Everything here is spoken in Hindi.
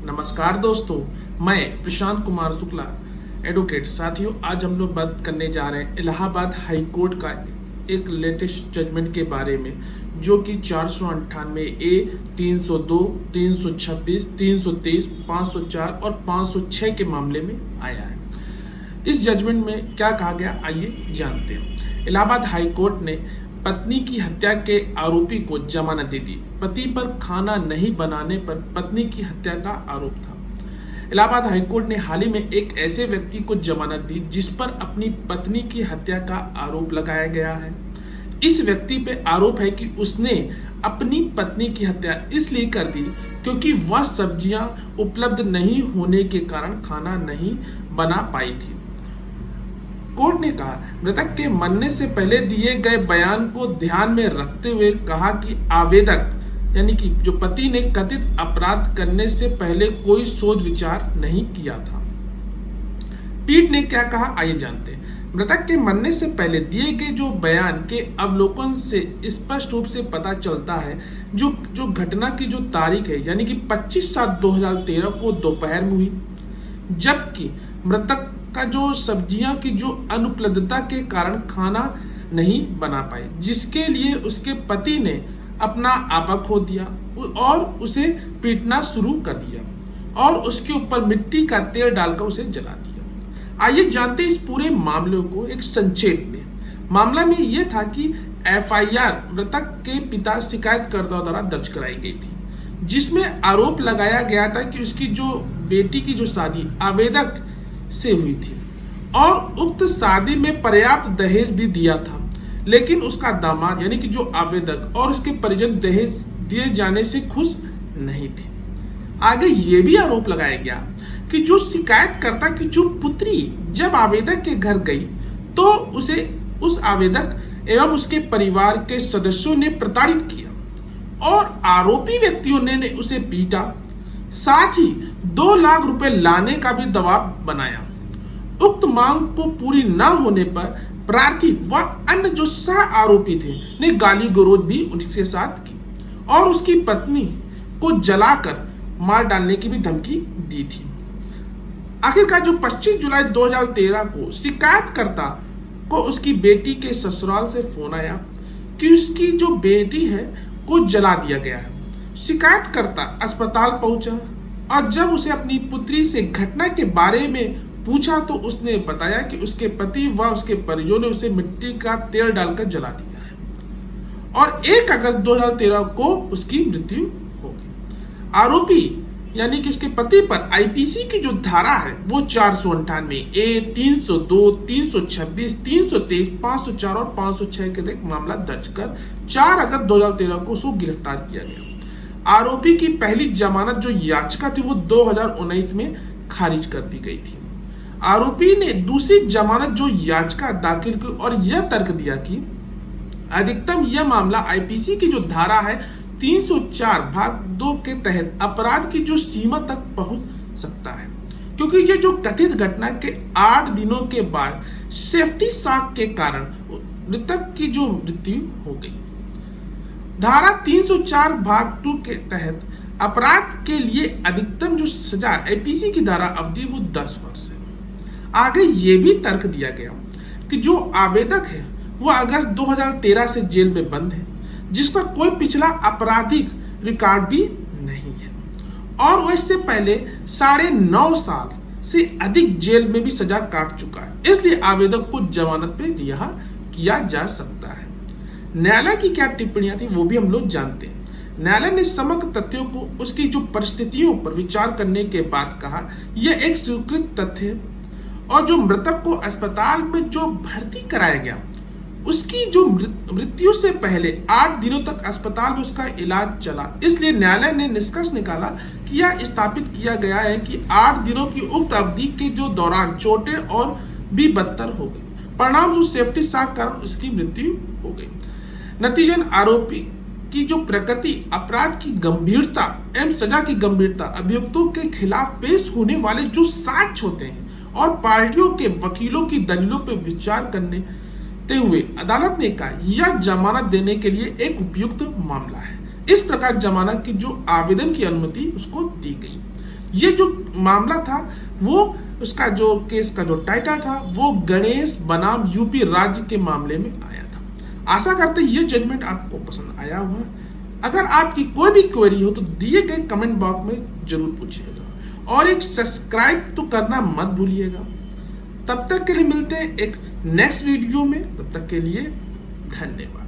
नमस्कार दोस्तों, मैं प्रशांत कुमार शुक्ला एडवोकेट। साथियों, आज हम लोग बात करने जा रहे हैं इलाहाबाद हाई कोर्ट का एक लेटेस्ट जजमेंट के बारे में, जो कि 498A, 302, 326, 323, 504 और 506 के मामले में आया है। इस जजमेंट में क्या कहा गया, आइए जानते हैं। इलाहाबाद हाई कोर्ट ने पत्नी की हत्या के आरोपी को जमानत दे दी। पति पर खाना नहीं बनाने पर पत्नी की हत्या का आरोप था। इलाहाबाद हाईकोर्ट ने हाल ही में एक ऐसे व्यक्ति को जमानत दी जिस पर अपनी पत्नी की हत्या का आरोप लगाया गया है। इस व्यक्ति पे आरोप है कि उसने अपनी पत्नी की हत्या इसलिए कर दी क्योंकि वह सब्जियां उपलब्ध नहीं होने के कारण खाना नहीं बना पाई थी। कोर्ट ने कहा, मृतक के मरने से पहले दिए गए बयान को ध्यान में रखते हुए कहा कि आवेदक यानी कि जो पति ने कथित अपराध करने से पहले कोई सोच विचार नहीं किया था। पीठ ने क्या कहा, आइए जानते हैं। मृतक के मरने से पहले दिए गए जो बयान के अवलोकन से स्पष्ट रूप से पता चलता है जो घटना की जो तारीख है यानी कि 25/7/2013 को दोपहर में हुई, जबकि मृतक का जो सब्जियां की जो अनुपलब्धता के कारण खाना नहीं बना पाए, जिसके लिए उसके पति ने अपना आपा खो दिया और उसे पीटना शुरू कर दिया और उसके ऊपर मिट्टी का तेल डालकर उसे जला दिया। आइए जानते इस पूरे मामले को एक संक्षेप में। मामला में यह था कि FIR मृतक के पिता शिकायतकर्ता द्वारा दर्ज कराई गई थी, जिसमें आरोप लगाया गया था कि उसकी जो बेटी की जो शादी आवेदक से हुई थी और उक्त शादी में पर्याप्त दहेज भी दिया था, लेकिन उसका दामाद यानी कि जो आवेदक और उसके परिजन दहेज दिए जाने से खुश नहीं थे। आगे ये भी आरोप लगाया गया कि जो शिकायतकर्ता की जो पुत्री जब आवेदक के घर गई तो उसे उस आवेदक एवं उसके परिवार के सदस्यों ने प्रताड़ित किया और आरोपी व्यक्तियों ने उसे पीटा, साथ ही 2 लाख रुपए लाने का भी दबाव बनाया। उक्त मांग को पूरी न होने पर प्रार्थी व अन्य जो सह आरोपी थे ने गाली गलौज भी उनके साथ की और उसकी पत्नी को जलाकर मार डालने की भी धमकी दी थी। आखिरकार जो 25 जुलाई 2013 को शिकायतकर्ता को उसकी बेटी के ससुराल से फोन आया कि उसकी जो बेटी है को जला दिया गया है। शिकायतकर्ता अस्पताल पहुंचा और जब उसे अपनी पुत्री से घटना के बारे में पूछा तो उसने बताया कि उसके पति व उसके परिजनों ने उसे मिट्टी का तेल डालकर जला दिया है और 1 अगस्त 2013 को उसकी मृत्यु हो गई। आरोपी यानी कि उसके पति पर IPC की जो धारा है वो 498A, 302, 326, 323, 504 और 506 के तहत मामला दर्ज कर 4 अगस्त 2013 को उसको गिरफ्तार किया गया। आरोपी की पहली जमानत जो याचिका थी वो 2019 में खारिज कर दी गई थी। आरोपी ने दूसरी जमानत जो याचिका दाखिल की और यह तर्क दिया कि अधिकतम यह मामला IPC की जो धारा है 304(2) के तहत अपराध की जो सीमा तक पहुंच सकता है, क्योंकि ये जो कथित घटना के 8 दिनों के बाद सेफ्टी शॉक के कारण मृतक की जो मृत्यु हो गई। धारा 304(2) के तहत अपराध के लिए अधिकतम जो सजा IPC की धारा अवधि वो 10 वर्ष है। आगे ये भी तर्क दिया गया कि जो आवेदक है वो अगस्त 2013 से जेल में बंद है, जिसका कोई पिछला आपराधिक रिकॉर्ड भी नहीं है और वो इससे पहले 9.5 साल से अधिक जेल में भी सजा काट चुका है, इसलिए आवेदक को जमानत पे रिहा किया जा सकता है। न्यायालय की क्या टिप्पणियां थी वो भी हम लोग जानते हैं। न्यायालय ने समग्र तथ्यों को उसकी जो परिस्थितियों पर विचार करने के बाद कहा यह एक स्वीकृत तथ्य है और जो मृतक को अस्पताल में जो भर्ती कराया गया उसकी जो मृत्यु से पहले 8 दिनों तक अस्पताल में उसका इलाज चला, इसलिए न्यायालय ने निष्कर्ष निकाला कि यह स्थापित किया गया है कि 8 दिनों की उक्त अवधि के जो दौरान चोटें और भी बदतर हो गई, परिणाम जो सेफ्टी शॉक कारण उसकी मृत्यु हो गई। नतीजन आरोपी की जो प्रकृति, अपराध की गंभीरता एवं सजा की गंभीरता, अभियुक्तों के खिलाफ पेश होने वाले जो साक्ष्य होते हैं और पार्टियों के वकीलों की दलीलों पर विचार करने हुए अदालत ने कहा यह जमानत देने के लिए एक उपयुक्त मामला है। इस प्रकार जमानत की जो आवेदन की अनुमति उसको दी गई। ये जो मामला था वो उसका जो केस का जो टाइटल था वो गणेश बनाम यूपी राज्य के मामले में आया था। आशा करते ये जजमेंट आपको पसंद आया होगा। अगर आपकी कोई भी क्वेरी हो तो दिए गए कमेंट बॉक्स में जरूर पूछिएगा और एक सब्सक्राइब तो करना मत भूलिएगा। तब तक के लिए मिलते हैं एक नेक्स्ट वीडियो में, तब तक के लिए धन्यवाद।